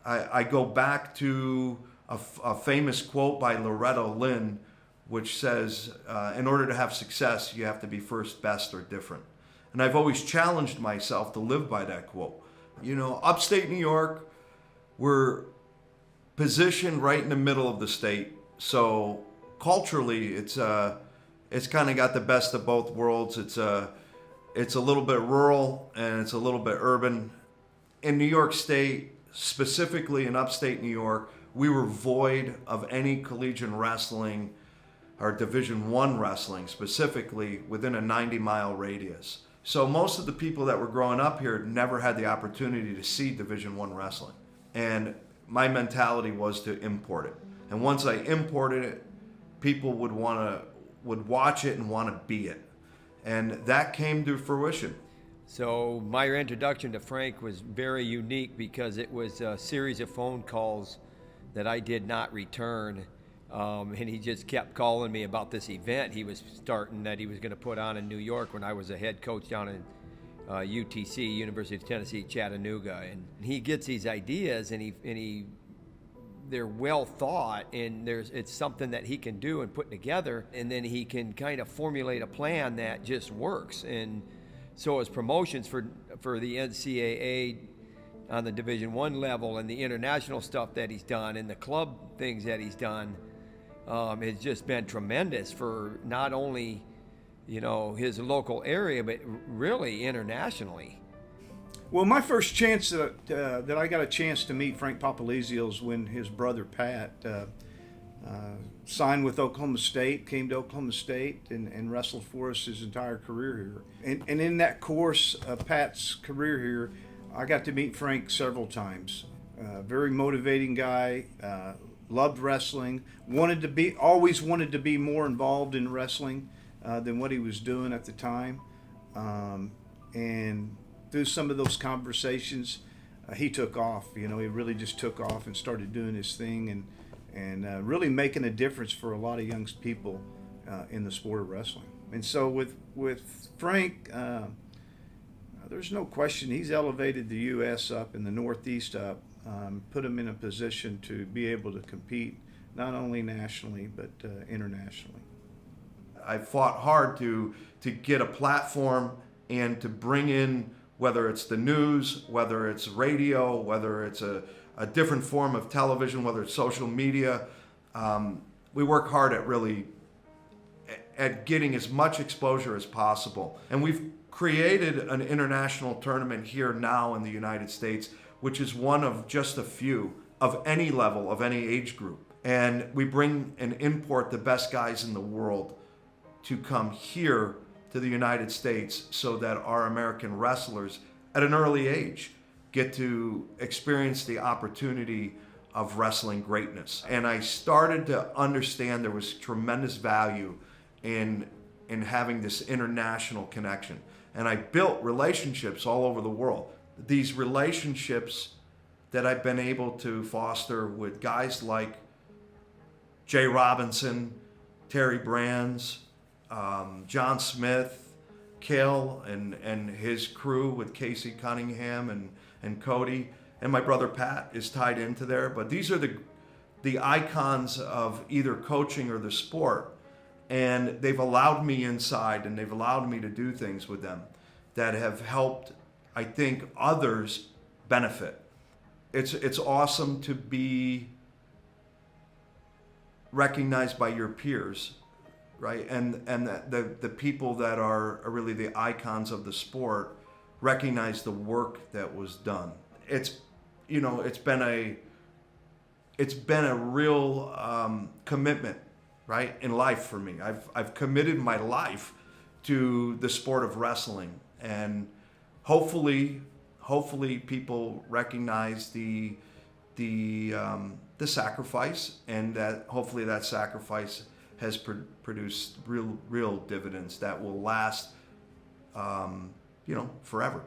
I go back to a famous quote by Loretta Lynn, which says, in order to have success, you have to be first, best, or different. And I've always challenged myself to live by that quote. You know, upstate New York, we're positioned right in the middle of the state. So culturally, it's kind of got the best of both worlds. It's a little bit rural and it's a little bit urban. In New York State, specifically in upstate New York, we were void of any collegiate wrestling or Division I wrestling, specifically within a 90-mile radius. So most of the people that were growing up here never had the opportunity to see Division I wrestling. And my mentality was to import it. And once I imported it, people would watch it and want to be it. And that came to fruition. So my introduction to Frank was very unique because it was a series of phone calls that I did not return. And he just kept calling me about this event he was starting that he was going to put on in New York when I was a head coach down in UTC, University of Tennessee, Chattanooga. And he gets these ideas and they're well thought, and it's something that he can do and put together, and then he can kind of formulate a plan that just works. And so his promotions for the NCAA on the Division I level and the international stuff that he's done and the club things that he's done has just been tremendous for not only, you know, his local area, but really internationally. Well, my first chance that I got a chance to meet Frank Popolizio was when his brother Pat signed with Oklahoma State, came to Oklahoma State, and wrestled for us his entire career here. And in that course of Pat's career here, I got to meet Frank several times. Very motivating guy, loved wrestling, always wanted to be more involved in wrestling than what he was doing at the time. And through some of those conversations, he took off. You know, he really just took off and started doing his thing and really making a difference for a lot of young people in the sport of wrestling. And so with Frank, there's no question he's elevated the U.S. up and the Northeast up, put him in a position to be able to compete not only nationally but internationally. I fought hard to get a platform and to bring in, whether it's the news, whether it's radio, whether it's a different form of television, whether it's social media. We work hard at getting as much exposure as possible. And we've created an international tournament here now in the United States, which is one of just a few of any level, of any age group. And we bring and import the best guys in the world to come here to the United States so that our American wrestlers at an early age get to experience the opportunity of wrestling greatness. And I started to understand there was tremendous value in having this international connection. And I built relationships all over the world. These relationships that I've been able to foster with guys like Jay Robinson, Terry Brands, John Smith, Kale and his crew with Casey Cunningham and Cody, and my brother Pat is tied into there. But these are the icons of either coaching or the sport, and they've allowed me inside and they've allowed me to do things with them that have helped, I think, others benefit. It's awesome to be recognized by your peers, right? And the people that are really the icons of the sport recognize the work that was done. It's been a real commitment, right, in life for me. I've committed my life to the sport of wrestling, and hopefully people recognize the sacrifice, and that hopefully that sacrifice has produced real dividends that will last, forever.